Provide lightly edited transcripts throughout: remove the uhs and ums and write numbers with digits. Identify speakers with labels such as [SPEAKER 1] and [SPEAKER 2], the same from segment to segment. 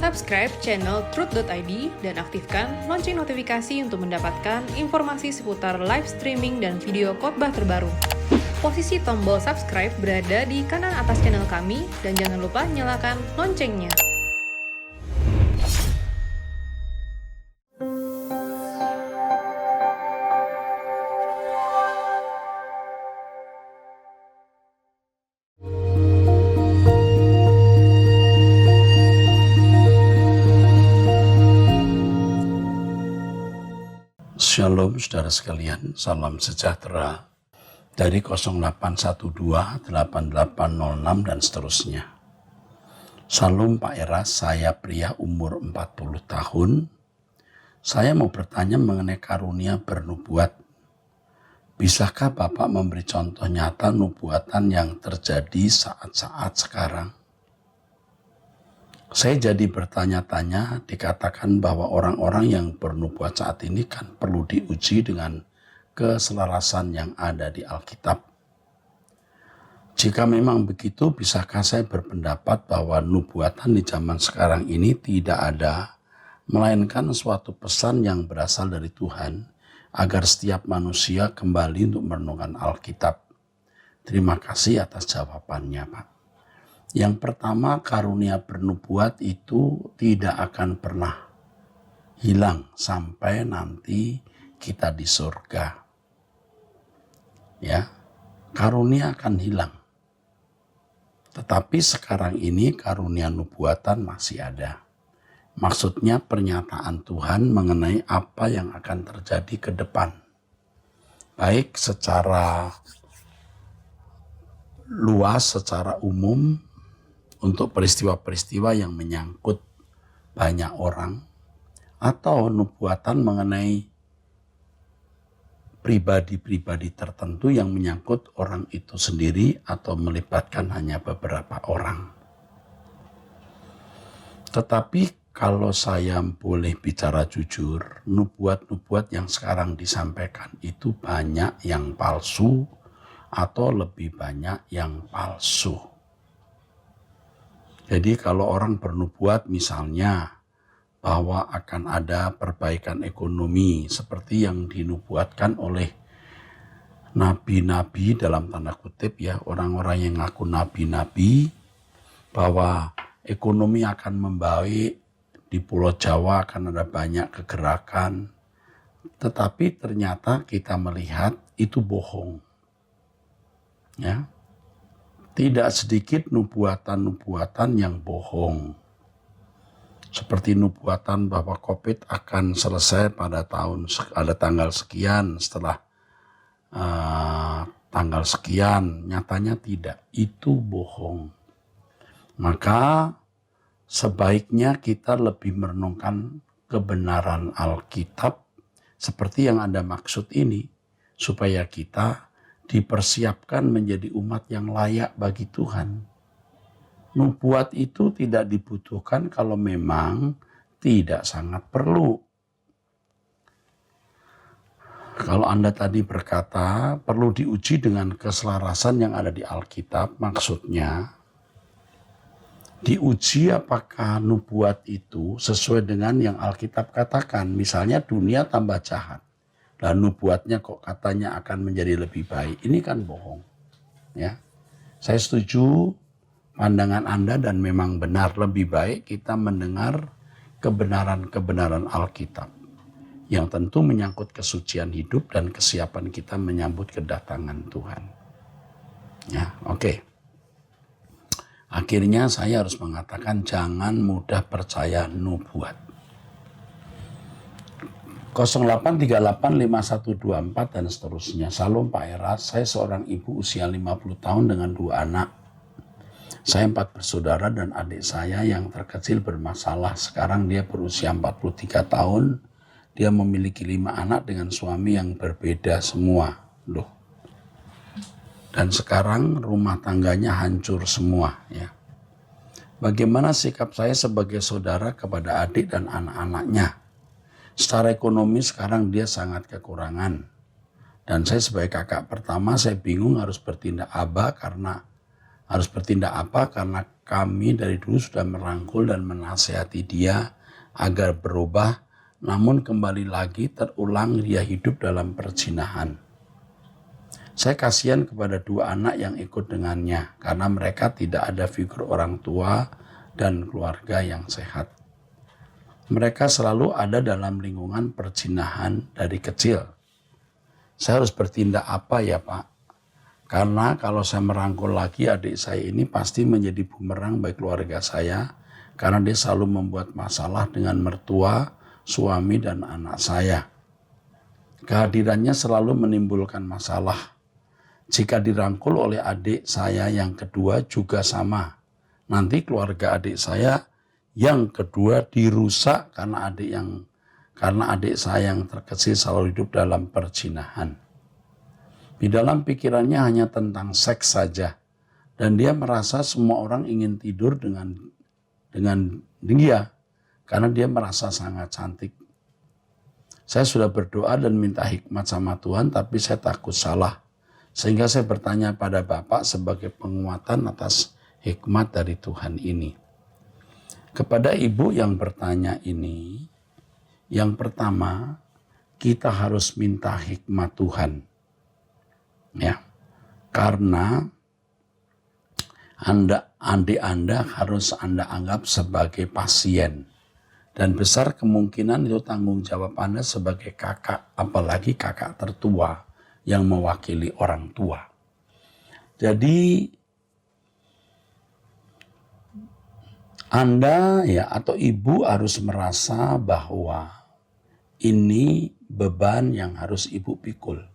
[SPEAKER 1] Subscribe channel Truth.id dan aktifkan lonceng notifikasi untuk mendapatkan informasi seputar live streaming dan video khotbah terbaru. Posisi tombol subscribe berada di kanan atas channel kami dan jangan lupa nyalakan loncengnya.
[SPEAKER 2] Shalom saudara sekalian, salam sejahtera dari 0812 8806 dan seterusnya. Salam Pak Eras, saya pria umur 40 tahun. Saya mau bertanya mengenai karunia bernubuat. Bisakah Bapak memberi contoh nyata nubuatan yang terjadi saat-saat sekarang? Saya jadi bertanya-tanya, dikatakan bahwa orang-orang yang bernubuat saat ini kan perlu diuji dengan keselarasan yang ada di Alkitab. Jika memang begitu, bisakah saya berpendapat bahwa nubuatan di zaman sekarang ini tidak ada, melainkan suatu pesan yang berasal dari Tuhan, agar setiap manusia kembali untuk merenungkan Alkitab? Terima kasih atas jawabannya, Pak. Yang pertama, karunia bernubuat itu tidak akan pernah hilang sampai nanti kita di surga. Ya, karunia akan hilang. Tetapi sekarang ini karunia nubuatan masih ada. Maksudnya pernyataan Tuhan mengenai apa yang akan terjadi ke depan. Baik secara luas, secara umum, untuk peristiwa-peristiwa yang menyangkut banyak orang, atau nubuatan mengenai pribadi-pribadi tertentu yang menyangkut orang itu sendiri atau melibatkan hanya beberapa orang. Tetapi kalau saya boleh bicara jujur, nubuat-nubuat yang sekarang disampaikan itu banyak yang palsu atau lebih banyak yang palsu. Jadi kalau orang bernubuat misalnya bahwa akan ada perbaikan ekonomi seperti yang dinubuatkan oleh nabi-nabi dalam tanda kutip ya, orang-orang yang ngaku nabi-nabi, bahwa ekonomi akan membaik, di Pulau Jawa akan ada banyak kegerakan, tetapi ternyata kita melihat itu bohong. Ya. Tidak sedikit nubuatan-nubuatan yang bohong. Seperti nubuatan bahwa COVID akan selesai pada tanggal sekian, setelah tanggal sekian, nyatanya tidak. Itu bohong. Maka sebaiknya kita lebih merenungkan kebenaran Alkitab seperti yang Anda maksud ini, supaya kita dipersiapkan menjadi umat yang layak bagi Tuhan. Nubuat itu tidak dibutuhkan kalau memang tidak sangat perlu. Kalau Anda tadi berkata perlu diuji dengan keselarasan yang ada di Alkitab, maksudnya diuji apakah nubuat itu sesuai dengan yang Alkitab katakan. Misalnya dunia tambah jahat. Dan nubuatnya kok katanya akan menjadi lebih baik. Ini kan bohong. Ya, saya setuju pandangan Anda dan memang benar, lebih baik kita mendengar kebenaran-kebenaran Alkitab yang tentu menyangkut kesucian hidup dan kesiapan kita menyambut kedatangan Tuhan. Ya, oke. Akhirnya saya harus mengatakan jangan mudah percaya nubuat. 08385124 dan seterusnya. Salam Pak Eras, saya seorang ibu usia 50 tahun dengan 2 anak. Saya 4 bersaudara dan adik saya yang terkecil bermasalah. Sekarang dia berusia 43 tahun. Dia memiliki 5 anak dengan suami yang berbeda semua. Loh. Dan sekarang rumah tangganya hancur semua. Ya. Bagaimana sikap saya sebagai saudara kepada adik dan anak-anaknya? Secara ekonomi sekarang dia sangat kekurangan. Dan saya sebagai kakak pertama saya bingung harus bertindak apa karena Harus bertindak apa? Karena kami dari dulu sudah merangkul dan menasihati dia agar berubah, namun kembali lagi terulang dia hidup dalam perzinahan. Saya kasihan kepada dua anak yang ikut dengannya karena mereka tidak ada figur orang tua dan keluarga yang sehat. Mereka selalu ada dalam lingkungan perzinahan dari kecil. Saya harus bertindak apa ya Pak? Karena kalau saya merangkul lagi adik saya ini pasti menjadi bumerang bagi keluarga saya. Karena dia selalu membuat masalah dengan mertua, suami, dan anak saya. Kehadirannya selalu menimbulkan masalah. Jika dirangkul oleh adik saya yang kedua juga sama. Nanti keluarga adik saya yang kedua dirusak karena adik saya yang terkecil selalu hidup dalam perzinahan. Di dalam pikirannya hanya tentang seks saja. Dan dia merasa semua orang ingin tidur dengan dia. Karena dia merasa sangat cantik. Saya sudah berdoa dan minta hikmat sama Tuhan, tapi saya takut salah. Sehingga saya bertanya pada Bapak sebagai penguatan atas hikmat dari Tuhan ini. Kepada ibu yang bertanya ini, yang pertama, kita harus minta hikmat Tuhan. Ya, karena adik Anda harus Anda anggap sebagai pasien. Dan besar kemungkinan itu tanggung jawab Anda sebagai kakak, apalagi kakak tertua yang mewakili orang tua. Jadi Anda ya atau ibu harus merasa bahwa ini beban yang harus ibu pikul.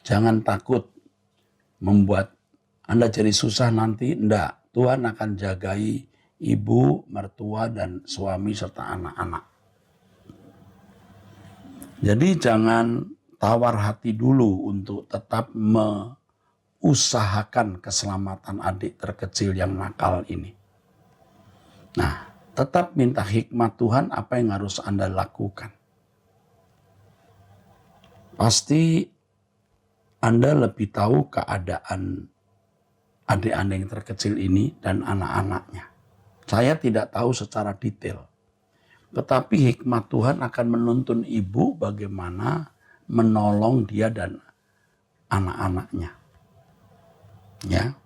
[SPEAKER 2] Jangan takut membuat Anda jadi susah nanti. Enggak, Tuhan akan jagai ibu, mertua, dan suami serta anak-anak. Jadi jangan tawar hati dulu untuk tetap mengusahakan keselamatan adik terkecil yang nakal ini. Nah, tetap minta hikmat Tuhan apa yang harus Anda lakukan. Pasti Anda lebih tahu keadaan adik Anda yang terkecil ini dan anak-anaknya. Saya tidak tahu secara detail. Tetapi hikmat Tuhan akan menuntun ibu bagaimana menolong dia dan anak-anaknya. Ya.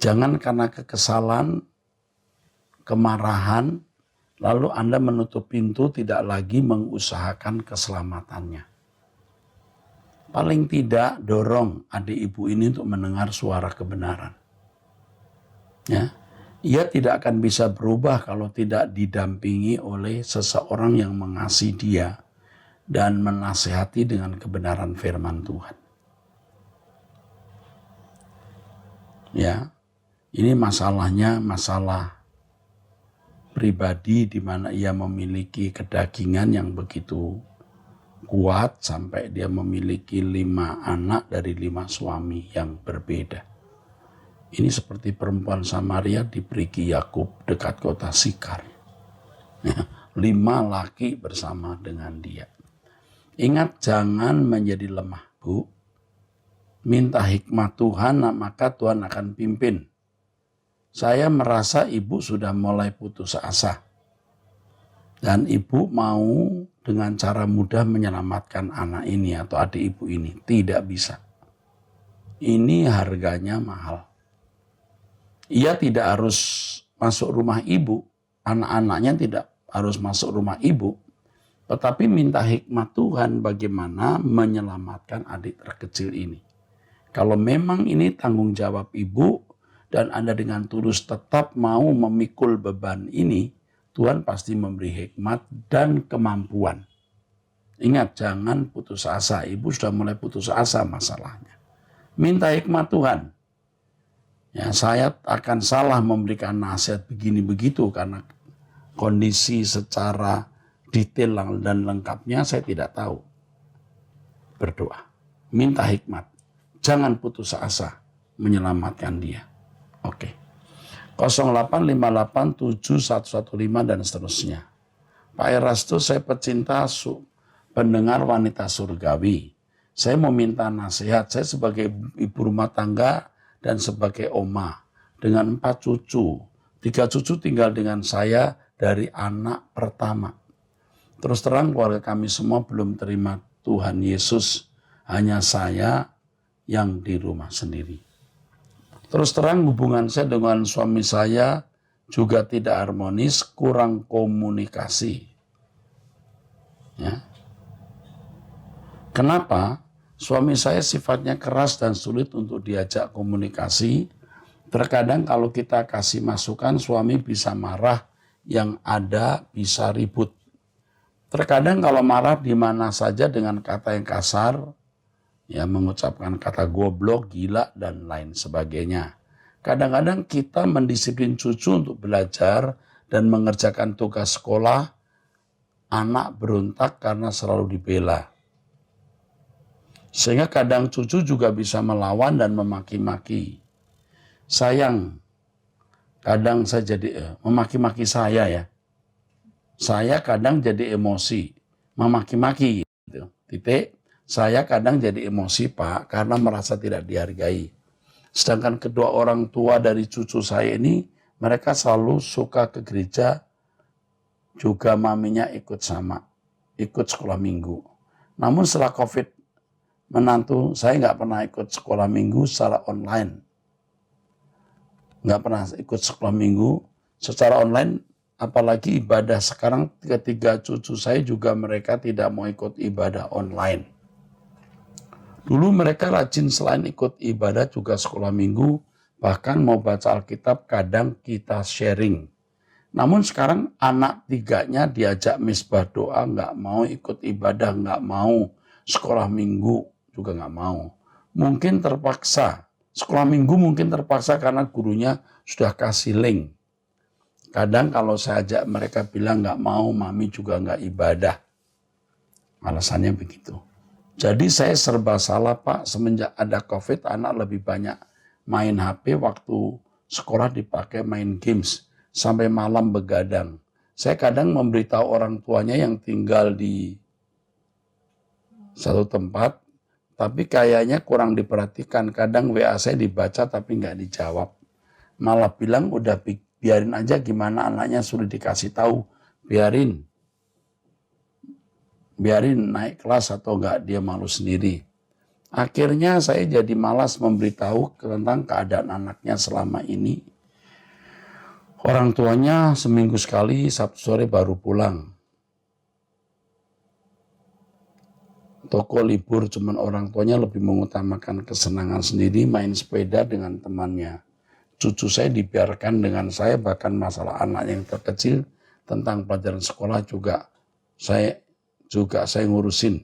[SPEAKER 2] Jangan karena kekesalan, kemarahan, lalu Anda menutup pintu tidak lagi mengusahakan keselamatannya. Paling tidak dorong adik ibu ini untuk mendengar suara kebenaran. Ya, ia tidak akan bisa berubah kalau tidak didampingi oleh seseorang yang mengasihi dia dan menasihati dengan kebenaran firman Tuhan. Ya, ini masalahnya masalah pribadi di mana ia memiliki kedagingan yang begitu kuat sampai dia memiliki 5 anak dari 5 suami yang berbeda. Ini seperti perempuan Samaria di Perigi Yakub dekat kota Sikar. 5 laki bersama dengan dia. Ingat jangan menjadi lemah, Bu. Minta hikmat Tuhan, maka Tuhan akan pimpin. Saya merasa ibu sudah mulai putus asa. Dan ibu mau dengan cara mudah menyelamatkan anak ini atau adik ibu ini. Tidak bisa. Ini harganya mahal. Ia tidak harus masuk rumah ibu. Anak-anaknya tidak harus masuk rumah ibu. Tetapi minta hikmat Tuhan bagaimana menyelamatkan adik terkecil ini. Kalau memang ini tanggung jawab ibu dan Anda dengan tulus tetap mau memikul beban ini, Tuhan pasti memberi hikmat dan kemampuan. Ingat, jangan putus asa. Ibu sudah mulai putus asa masalahnya. Minta hikmat Tuhan. Ya, saya akan salah memberikan nasihat begini begitu karena kondisi secara detail dan lengkapnya saya tidak tahu. Berdoa, minta hikmat. Jangan putus asa menyelamatkan dia. Oke. 08587115 dan seterusnya. Pak Erasto, saya pecinta pendengar wanita surgawi. Saya mau minta nasihat. Saya sebagai ibu rumah tangga dan sebagai oma. dengan 4 cucu. 3 cucu tinggal dengan saya dari anak pertama. Terus terang keluarga kami semua belum terima Tuhan Yesus. Hanya saya yang di rumah sendiri. Terus terang hubungan saya dengan suami saya juga tidak harmonis, kurang komunikasi. Ya. Kenapa? Suami saya sifatnya keras dan sulit untuk diajak komunikasi. Terkadang kalau kita kasih masukan, suami bisa marah, yang ada bisa ribut. Terkadang kalau marah di mana saja dengan kata yang kasar, ya mengucapkan kata goblok, gila, dan lain sebagainya. Kadang-kadang kita mendisiplin cucu untuk belajar dan mengerjakan tugas sekolah, anak berontak karena selalu dibela. Sehingga kadang cucu juga bisa melawan dan memaki-maki. Sayang, kadang saya jadi memaki-maki saya ya. Saya kadang jadi emosi, memaki-maki gitu. Titik. Saya kadang jadi emosi Pak karena merasa tidak dihargai. Sedangkan kedua orang tua dari cucu saya ini, mereka selalu suka ke gereja, juga maminya ikut sekolah minggu. Namun setelah COVID, menantu saya nggak pernah ikut sekolah minggu secara online. Nggak pernah ikut sekolah minggu secara online, apalagi ibadah. Sekarang ketiga cucu saya juga mereka tidak mau ikut ibadah online. Dulu mereka rajin selain ikut ibadah juga sekolah minggu, bahkan mau baca Alkitab kadang kita sharing. Namun sekarang anak tiganya diajak misbah doa, nggak mau ikut ibadah, nggak mau sekolah minggu, juga nggak mau. Mungkin terpaksa, sekolah minggu mungkin terpaksa karena gurunya sudah kasih link. Kadang kalau saya ajak mereka bilang nggak mau, mami juga nggak ibadah. Alasannya begitu. Jadi saya serba salah Pak, semenjak ada COVID anak lebih banyak main HP, waktu sekolah dipakai main games, sampai malam begadang. Saya kadang memberitahu orang tuanya yang tinggal di satu tempat, tapi kayaknya kurang diperhatikan. Kadang WA saya dibaca tapi nggak dijawab. Malah bilang udah biarin aja, gimana anaknya sudah dikasih tahu. Biarin naik kelas atau enggak, dia malu sendiri. Akhirnya saya jadi malas memberitahu tentang keadaan anaknya selama ini. Orang tuanya seminggu sekali, Sabtu sore baru pulang. Toko libur, cuman orang tuanya lebih mengutamakan kesenangan sendiri, main sepeda dengan temannya. Cucu saya dibiarkan dengan saya, bahkan masalah anak yang terkecil tentang pelajaran sekolah juga saya ngurusin.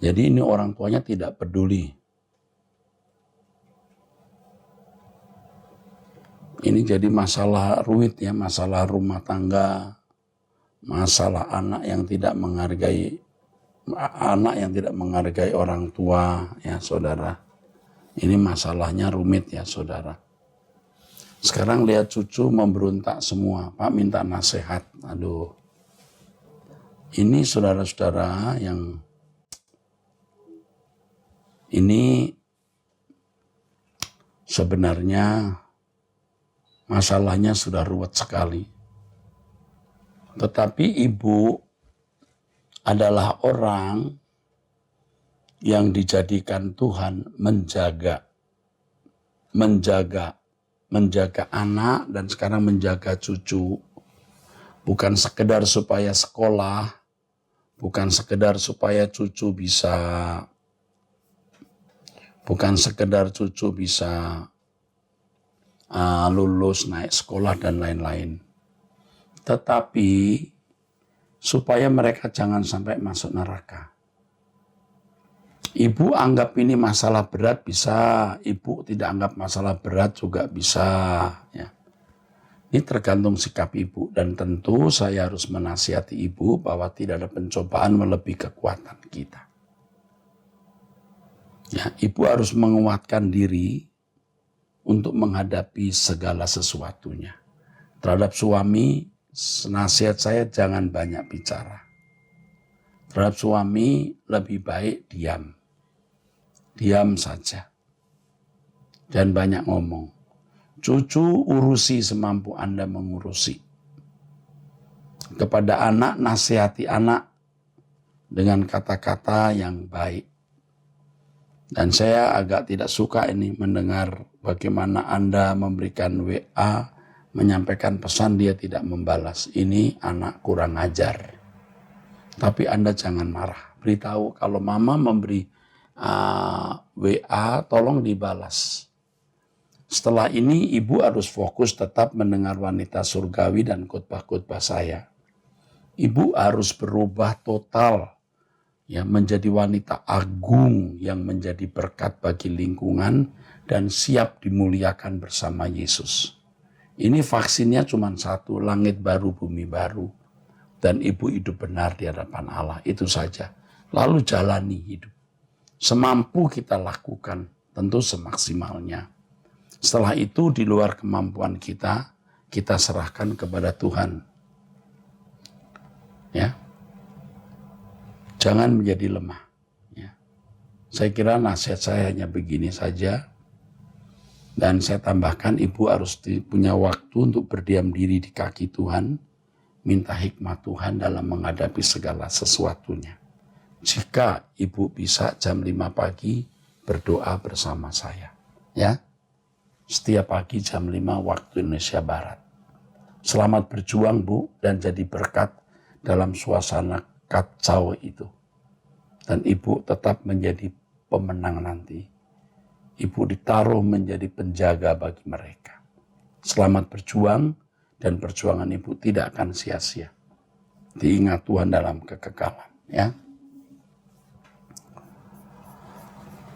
[SPEAKER 2] Jadi ini orang tuanya tidak peduli. Ini jadi masalah rumit ya, masalah rumah tangga, masalah anak yang tidak menghargai orang tua ya saudara. Ini masalahnya rumit ya saudara. Sekarang lihat cucu memberontak semua, Pak minta nasihat. Aduh. Ini saudara-saudara yang ini sebenarnya masalahnya sudah ruwet sekali. Tetapi ibu adalah orang yang dijadikan Tuhan menjaga anak dan sekarang menjaga cucu. Bukan sekedar supaya sekolah, bukan sekedar supaya cucu bisa, lulus, naik sekolah dan lain-lain. Tetapi supaya mereka jangan sampai masuk neraka. Ibu anggap ini masalah berat bisa, ibu tidak anggap masalah berat juga bisa. Ya. Ini tergantung sikap ibu dan tentu saya harus menasihati ibu bahwa tidak ada pencobaan melebihi kekuatan kita. Ya, ibu harus menguatkan diri untuk menghadapi segala sesuatunya. Terhadap suami, nasihat saya jangan banyak bicara. Terhadap suami lebih baik diam. Diam saja. Jangan banyak ngomong. Cucu urusi semampu Anda mengurusi. Kepada anak, nasihati anak dengan kata-kata yang baik. Dan saya agak tidak suka ini mendengar bagaimana Anda memberikan WA, menyampaikan pesan dia tidak membalas. Ini anak kurang ajar. Tapi Anda jangan marah. Beritahu kalau mama memberi WA, tolong dibalas. Setelah ini ibu harus fokus tetap mendengar wanita surgawi dan khotbah-khotbah saya. Ibu harus berubah total ya, menjadi wanita agung yang menjadi berkat bagi lingkungan dan siap dimuliakan bersama Yesus. Ini vaksinnya cuma satu, langit baru, bumi baru. Dan ibu hidup benar di hadapan Allah, itu saja. Lalu jalani hidup. Semampu kita lakukan, tentu semaksimalnya. Setelah itu di luar kemampuan kita serahkan kepada Tuhan. Ya, jangan menjadi lemah. Ya. Saya kira nasihat saya hanya begini saja. Dan saya tambahkan ibu harus punya waktu untuk berdiam diri di kaki Tuhan. Minta hikmat Tuhan dalam menghadapi segala sesuatunya. Jika ibu bisa jam 5 pagi berdoa bersama saya. Ya, setiap pagi jam 5 waktu Indonesia Barat. Selamat berjuang Bu dan jadi berkat dalam suasana kacau itu. Dan ibu tetap menjadi pemenang nanti. Ibu ditaruh menjadi penjaga bagi mereka. Selamat berjuang dan perjuangan ibu tidak akan sia-sia. Diingat Tuhan dalam kekekalan. Ya.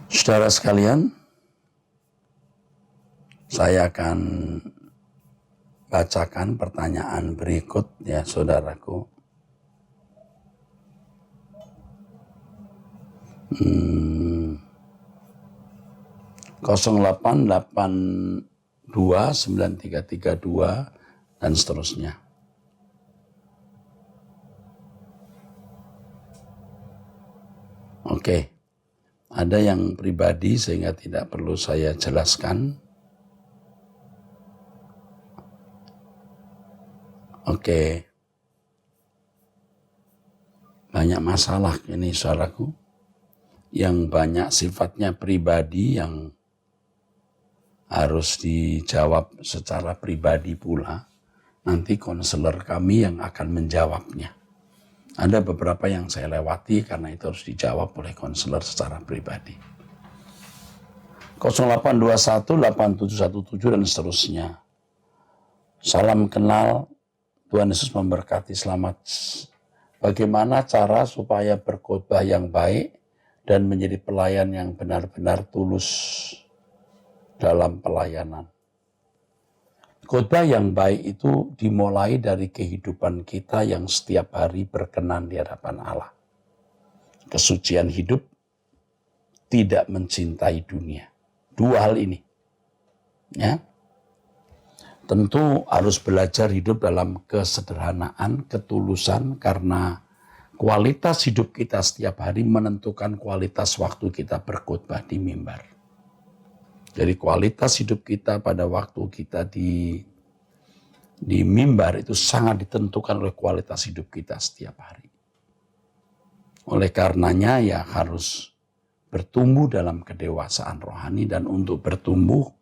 [SPEAKER 2] Saudara sekalian, saya akan bacakan pertanyaan berikut ya saudaraku. 08829332 dan seterusnya. Oke, ada yang pribadi sehingga tidak perlu saya jelaskan. Oke, banyak masalah ini saudaraku, yang banyak sifatnya pribadi yang harus dijawab secara pribadi pula. Nanti konselor kami yang akan menjawabnya. Ada beberapa yang saya lewati karena itu harus dijawab oleh konselor secara pribadi. 08218717 dan seterusnya. Salam kenal, Tuhan Yesus memberkati, selamat. Bagaimana cara supaya berkhotbah yang baik dan menjadi pelayan yang benar-benar tulus dalam pelayanan? Khotbah yang baik itu dimulai dari kehidupan kita yang setiap hari berkenan di hadapan Allah. Kesucian hidup, tidak mencintai dunia. Dua hal ini. Ya. Tentu harus belajar hidup dalam kesederhanaan, ketulusan, karena kualitas hidup kita setiap hari menentukan kualitas waktu kita berkhotbah di mimbar. Jadi kualitas hidup kita pada waktu kita di mimbar itu sangat ditentukan oleh kualitas hidup kita setiap hari. Oleh karenanya ya harus bertumbuh dalam kedewasaan rohani, dan untuk bertumbuh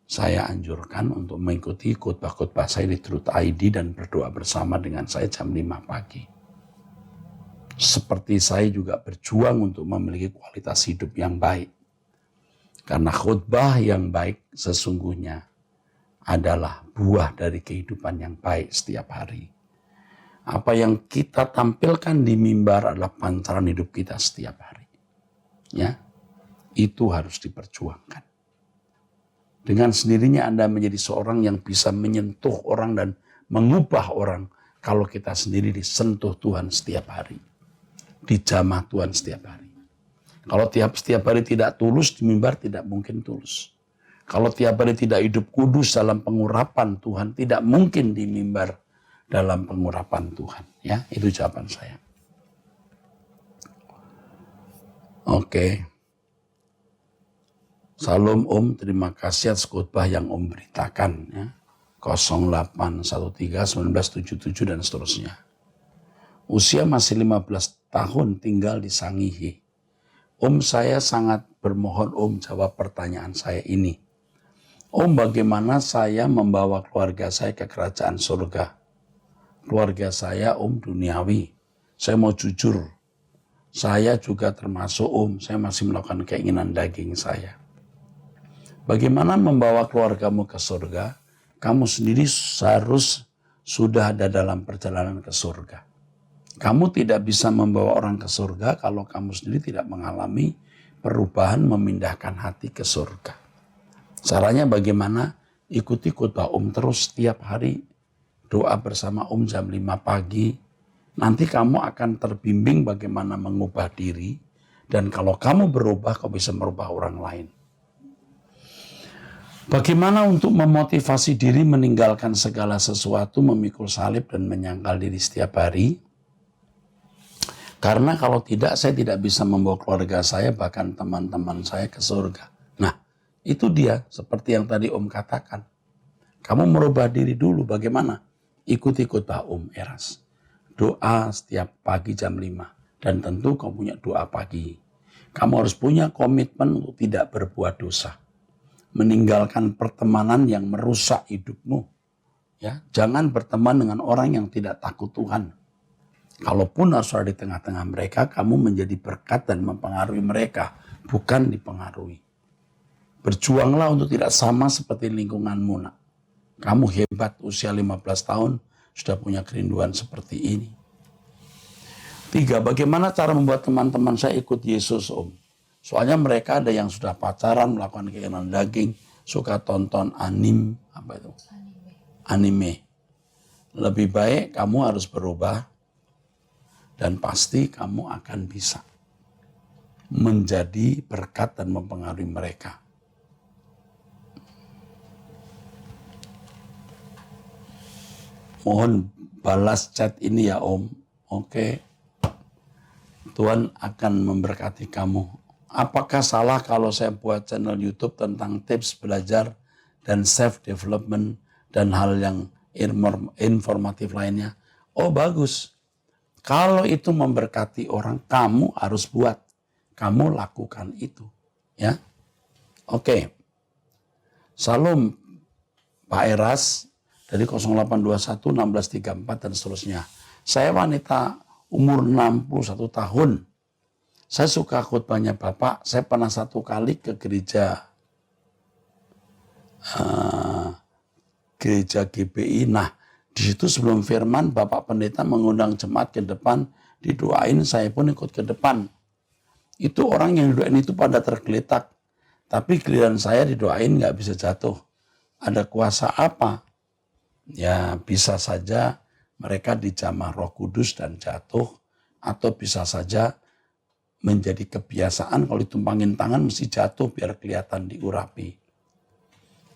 [SPEAKER 2] saya anjurkan untuk mengikuti khotbah-khotbah saya di Truth ID dan berdoa bersama dengan saya jam 5 pagi. Seperti saya juga berjuang untuk memiliki kualitas hidup yang baik. Karena khotbah yang baik sesungguhnya adalah buah dari kehidupan yang baik setiap hari. Apa yang kita tampilkan di mimbar adalah pancaran hidup kita setiap hari. Ya, itu harus diperjuangkan. Dengan sendirinya Anda menjadi seorang yang bisa menyentuh orang dan mengubah orang kalau kita sendiri disentuh Tuhan setiap hari. Dijamah Tuhan setiap hari. Kalau setiap hari tidak tulus di mimbar, tidak mungkin tulus. Kalau tiap hari tidak hidup kudus dalam pengurapan Tuhan, tidak mungkin di mimbar dalam pengurapan Tuhan. Ya, itu jawaban saya. Oke. Salam Om, terima kasih atas khotbah yang Om beritakan. Ya. 0813-1977 dan seterusnya. Usia masih 15 tahun tinggal di Sangihe. Om, saya sangat bermohon Om jawab pertanyaan saya ini. Om, bagaimana saya membawa keluarga saya ke kerajaan surga? Keluarga saya Om duniawi. Saya mau jujur. Saya juga termasuk Om, saya masih melakukan keinginan daging saya. Bagaimana membawa keluargamu ke surga? Kamu sendiri harus sudah ada dalam perjalanan ke surga. Kamu tidak bisa membawa orang ke surga kalau kamu sendiri tidak mengalami perubahan memindahkan hati ke surga. Caranya bagaimana? Ikuti khotbah Om terus setiap hari. Doa bersama Om jam 5 pagi. Nanti kamu akan terbimbing bagaimana mengubah diri. Dan kalau kamu berubah, kamu bisa merubah orang lain. Bagaimana untuk memotivasi diri meninggalkan segala sesuatu, memikul salib dan menyangkal diri setiap hari? Karena kalau tidak, saya tidak bisa membawa keluarga saya, bahkan teman-teman saya ke surga. Nah, itu dia, seperti yang tadi Om katakan. Kamu merubah diri dulu, bagaimana? Ikuti khotbah Om Eras. Doa setiap pagi jam 5. Dan tentu kamu punya doa pagi. Kamu harus punya komitmen untuk tidak berbuat dosa. Meninggalkan pertemanan yang merusak hidupmu. Ya, jangan berteman dengan orang yang tidak takut Tuhan. Kalaupun harus ada di tengah-tengah mereka, kamu menjadi berkat dan mempengaruhi mereka, bukan dipengaruhi. Berjuanglah untuk tidak sama seperti lingkunganmu, nak. Kamu hebat, usia 15 tahun, sudah punya kerinduan seperti ini. 3, bagaimana cara membuat teman-teman saya ikut Yesus, Om? Soalnya mereka ada yang sudah pacaran, melakukan keinginan daging, suka tonton anime. Lebih baik kamu harus berubah dan pasti kamu akan bisa menjadi berkat dan mempengaruhi mereka. Mohon balas chat ini ya Om. Oke. Tuhan akan memberkati kamu. Apakah salah kalau saya buat channel YouTube tentang tips belajar dan self development dan hal yang informatif lainnya? Oh bagus. Kalau itu memberkati orang, kamu harus buat. Kamu lakukan itu. Ya. Oke. Salam Pak Eras dari 0821 1634 dan seterusnya. Saya wanita umur 61 tahun. Saya suka khotbahnya Bapak. Saya pernah satu kali ke gereja GBI. Nah, di situ sebelum firman Bapak Pendeta mengundang jemaat ke depan, didoain, saya pun ikut ke depan. Itu orang yang didoain itu pada tergeletak. Tapi giliran saya didoain nggak bisa jatuh. Ada kuasa apa? Ya bisa saja mereka dijamah Roh Kudus dan jatuh. Atau bisa saja menjadi kebiasaan kalau ditumpangin tangan mesti jatuh biar kelihatan diurapi.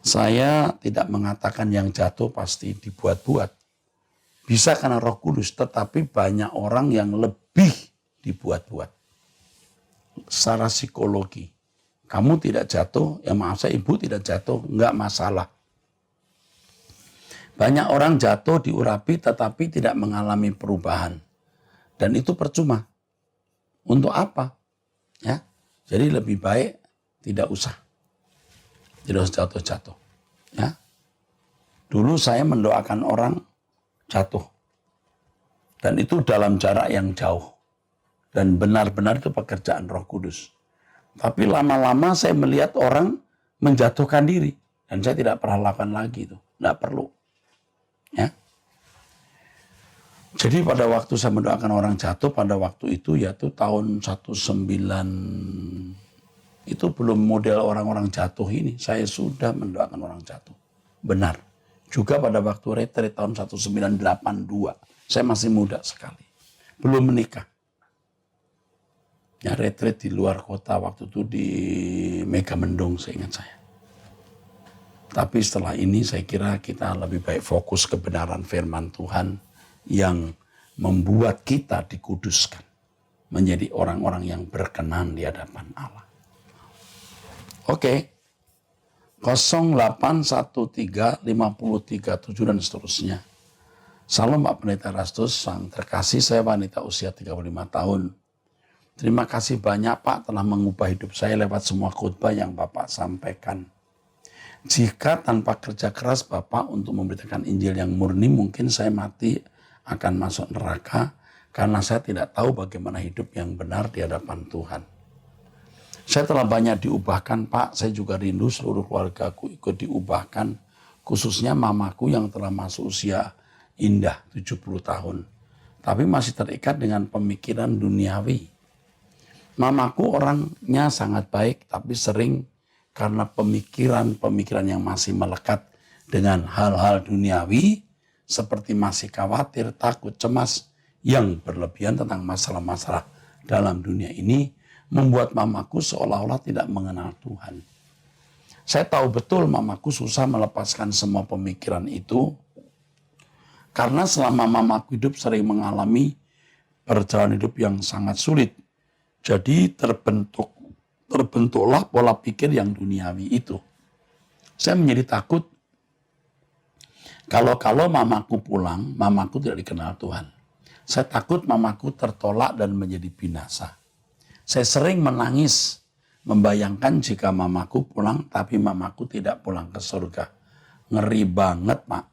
[SPEAKER 2] Saya tidak mengatakan yang jatuh pasti dibuat-buat. Bisa karena Roh Kudus, tetapi banyak orang yang lebih dibuat-buat. Secara psikologi. Kamu tidak jatuh, ya maaf saya ibu tidak jatuh, enggak masalah. Banyak orang jatuh diurapi tetapi tidak mengalami perubahan. Dan itu percuma. Untuk apa? Ya, jadi lebih baik tidak usah. Tidak usah jatuh-jatuh. Ya. Dulu saya mendoakan orang jatuh. Dan itu dalam jarak yang jauh. Dan benar-benar itu pekerjaan Roh Kudus. Tapi lama-lama saya melihat orang menjatuhkan diri. Dan saya tidak pernah lakukan lagi itu. Tidak perlu. Ya. Jadi pada waktu saya mendoakan orang jatuh, pada waktu itu yaitu tahun 19 itu belum model orang-orang jatuh ini. Saya sudah mendoakan orang jatuh. Benar. Juga pada waktu retreat tahun 1982. Saya masih muda sekali. Belum menikah. Ya retreat di luar kota waktu itu di Megamendung seingat saya. Tapi setelah ini saya kira kita lebih baik fokus kebenaran firman Tuhan yang membuat kita dikuduskan menjadi orang-orang yang berkenan di hadapan Allah. Oke, 08135337 dan seterusnya. Salam Pak Pendeta Erastus, sang terkasih, saya wanita usia 35 tahun. Terima kasih banyak Pak telah mengubah hidup saya lewat semua khotbah yang Bapak sampaikan. Jika tanpa kerja keras Bapak untuk memberitakan Injil yang murni, mungkin saya mati akan masuk neraka karena saya tidak tahu bagaimana hidup yang benar di hadapan Tuhan. Saya telah banyak diubahkan Pak, saya juga rindu seluruh keluargaku ikut diubahkan, khususnya mamaku yang telah masuk usia indah 70 tahun, tapi masih terikat dengan pemikiran duniawi. Mamaku orangnya sangat baik, tapi sering karena pemikiran yang masih melekat dengan hal-hal duniawi, seperti masih khawatir, takut, cemas, yang berlebihan tentang masalah-masalah dalam dunia ini, membuat mamaku seolah-olah tidak mengenal Tuhan. Saya tahu betul mamaku susah melepaskan semua pemikiran itu, karena selama mamaku hidup sering mengalami perjalanan hidup yang sangat sulit. Jadi terbentuklah pola pikir yang duniawi itu. Saya menjadi takut kalau mamaku pulang, mamaku tidak dikenal Tuhan. Saya takut mamaku tertolak dan menjadi binasa. Saya sering menangis, membayangkan jika mamaku pulang, tapi mamaku tidak pulang ke surga. Ngeri banget, Pak.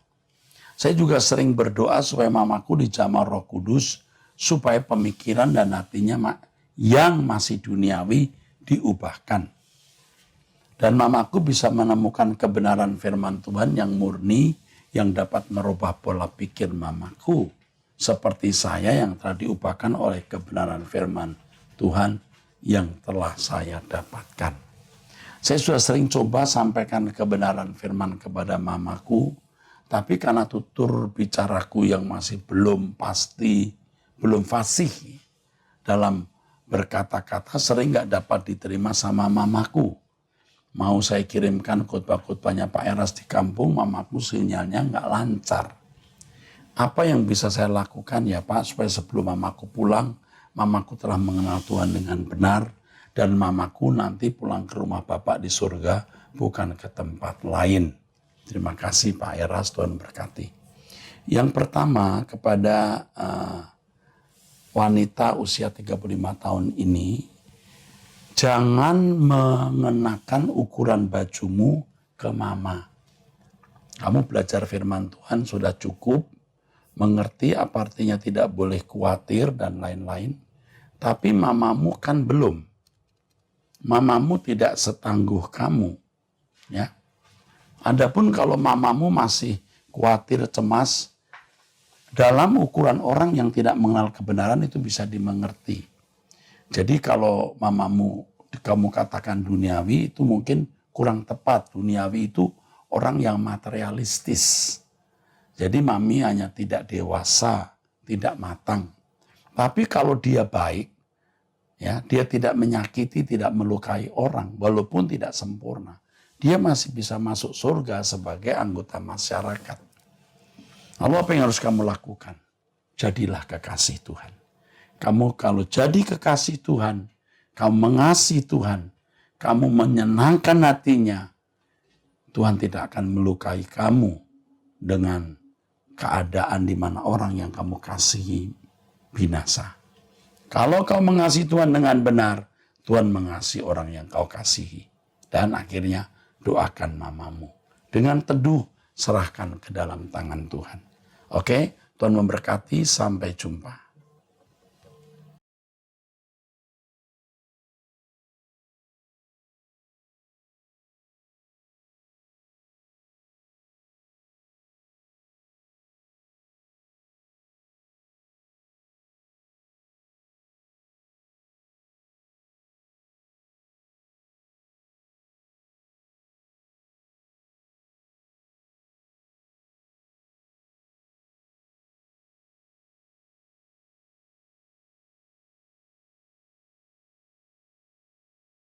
[SPEAKER 2] Saya juga sering berdoa supaya mamaku dijamah Roh Kudus, supaya pemikiran dan hatinya yang masih duniawi diubahkan. Dan mamaku bisa menemukan kebenaran firman Tuhan yang murni, yang dapat merubah pola pikir mamaku. Seperti saya yang telah diubahkan oleh kebenaran firman Tuhan yang telah saya dapatkan. Saya sudah sering coba sampaikan kebenaran firman kepada mamaku, tapi karena tutur bicaraku yang masih belum pasti, belum fasih dalam berkata-kata, sering gak dapat diterima sama mamaku. Mau saya kirimkan khotbah-khotbahnya Pak Eras di kampung, mamaku sinyalnya gak lancar. Apa yang bisa saya lakukan ya Pak, supaya sebelum mamaku pulang, mamaku telah mengenal Tuhan dengan benar, dan mamaku nanti pulang ke rumah Bapak di surga, bukan ke tempat lain. Terima kasih Pak Eras, Tuhan berkati. Yang pertama, kepada wanita usia 35 tahun ini, jangan mengenakan ukuran bajumu ke mama. Kamu belajar firman Tuhan sudah cukup, mengerti apa artinya tidak boleh khawatir dan lain-lain. Tapi mamamu kan belum. Mamamu tidak setangguh kamu. Ya. Adapun kalau mamamu masih khawatir, cemas, dalam ukuran orang yang tidak mengenal kebenaran itu bisa dimengerti. Jadi kalau mamamu kamu katakan duniawi, itu mungkin kurang tepat. Duniawi itu orang yang materialistis. Jadi mami hanya tidak dewasa, tidak matang. Tapi kalau dia baik, ya, dia tidak menyakiti, tidak melukai orang, walaupun tidak sempurna, dia masih bisa masuk surga sebagai anggota masyarakat. Lalu apa yang harus kamu lakukan? Jadilah kekasih Tuhan. Kamu kalau jadi kekasih Tuhan, kamu mengasihi Tuhan, kamu menyenangkan hatinya, Tuhan tidak akan melukai kamu dengan keadaan di mana orang yang kamu kasihi binasa. Kalau kau mengasihi Tuhan dengan benar, Tuhan mengasihi orang yang kau kasihi. Dan akhirnya doakan mamamu. Dengan teduh, serahkan ke dalam tangan Tuhan. Oke, Tuhan memberkati, sampai jumpa.